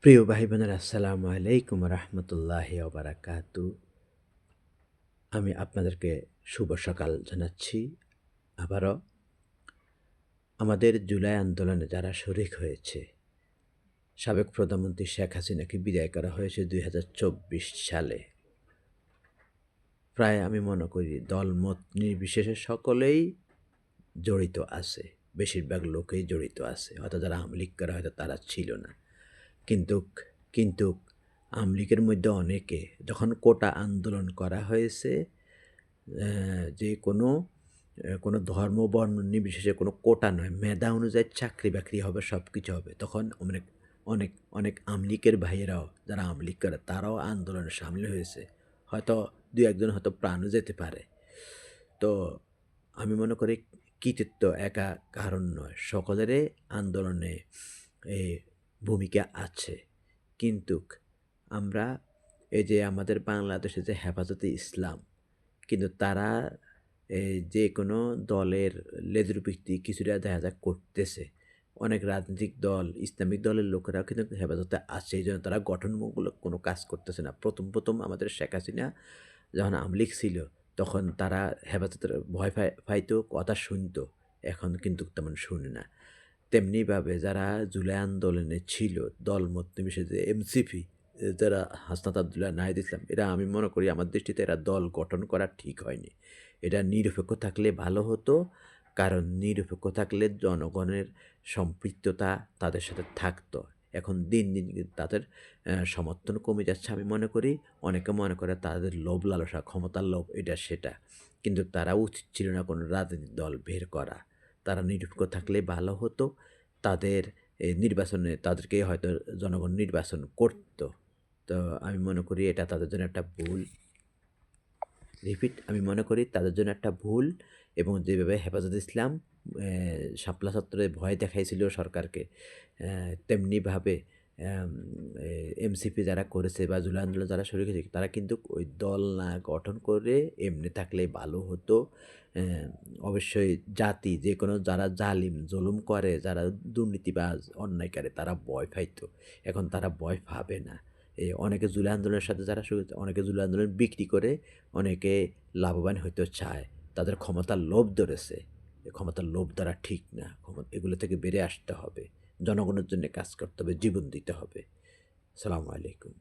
প্রিয় ভাই বোনেরা, আসসালামু আলাইকুম রহমতুল্লাহি ওবারাকাতু। আমি আপনাদেরকে শুভ সকাল জানাচ্ছি। আবারও আমাদের জুলাই আন্দোলনে যারা শরিক হয়েছে, সাবেক প্রধানমন্ত্রী শেখ হাসিনাকে বিদায় করা হয়েছে ২০২৪ সালে। প্রায় আমি মনে করি দলমত নির্বিশেষে সকলেই জড়িত আছে, বেশিরভাগ লোকেই জড়িত আছে। হয়তো যারা আওয়ামী লীগ করা হয়তো তারা ছিল না, কিন্তু কিন্তু আওয়ামী লীগের মধ্যে অনেকে যখন কোটা আন্দোলন করা হয়েছে, যে কোনো ধর্ম বর্ণ নির্বিশেষে কোনো কোটা নয়, মেধা অনুযায়ী চাকরি বাকরি হবে, সব কিছু হবে, তখন অনেক অনেক অনেক আওয়ামী লীগের ভাইয়েরাও যারা আওয়ামী লীগ করে তারাও আন্দোলনে সামিল হয়েছে। হয়তো দু একজন হয়তো প্রাণও যেতে পারে। তো আমি মনে করি কৃতিত্ব একা কারণ নয়, সকলেরই আন্দোলনে এ ভূমিকা আছে। কিন্তু আমরা এই যে আমাদের বাংলাদেশে যে হেফাজতে ইসলাম, কিন্তু তারা যে কোনো দলের লেজুর ভিত্তি কিছুটা দেখা যাক করতেছে। অনেক রাজনৈতিক দল, ইসলামিক দলের লোকেরাও কিন্তু হেফাজতে আছে, এই জন্য তারা গঠনমূলক কোনো কাজ করতেছে না। প্রথম আমাদের শেখ হাসিনা যখন আওয়ামী লীগ ছিল, তখন তারা হেফাজতের ভয় পাইতো, কথা শুনতো। এখন কিন্তু তেমন শুনে না। তেমনিভাবে যারা জুলাই আন্দোলনে ছিল, দলমত নির্বিশেষে এমসিপি, যারা হাসনাত আবদুল্লাহ, নাহিদ ইসলাম, এরা আমি মনে করি আমার দৃষ্টিতে এরা দল গঠন করা ঠিক হয়নি। এটা নিরপেক্ষ থাকলে ভালো হতো, কারণ নিরপেক্ষ থাকলে জনগণের সম্পৃক্ততা তাদের সাথে থাকতো। এখন দিন দিন কিন্তু তাদের সমর্থন কমে যাচ্ছে। আমি মনে করি অনেকে মনে করে তাদের লোভ লালসা, ক্ষমতার লোভ, এটা সেটা, কিন্তু তারা উচিত ছিল না কোনো রাজনৈতিক দল বের করা। তারা নিরপেক্ষ থাকলে ভালো হতো। তাদের নির্বাচনে তাদেরকে হয়তো জনগণ নির্বাচন করত। তো আমি মনে করি এটা তাদের জন্য একটা ভুল। আমি মনে করি তাদের জন্য একটা ভুল। এবং যেভাবে হেফাজত ইসলাম শাপলা চত্বরে ভয় দেখাইছিল সরকারকে, তেমনিভাবে এমসিপি যারা করেছে বা জুলাই আন্দোলন যারা শরিক হয়েছে, তারা কিন্তু ওই দল না গঠন করে এমনি থাকলে ভালো হতো। অবশ্যই জাতি যে কোনো যারা জালিম জুলুম করে, যারা দুর্নীতিবাজ অন্যায়কারী, তারা ভয় পাইতো। এখন তারা ভয় পাবে না। অনেকে জুলাই আন্দোলনের সাথে যারা শুরু, অনেকে জুলাই আন্দোলন বিক্রি করে অনেকে লাভবান হইতে চায়। তাদের ক্ষমতার লোভ ধরেছে। এই ক্ষমতার লোভ দ্বারা ঠিক না। এগুলো থেকে বেরিয়ে আসতে হবে। জনগণের জন্য কাজ করতে হবে, জীবন দিতে হবে। আসসালামু আলাইকুম।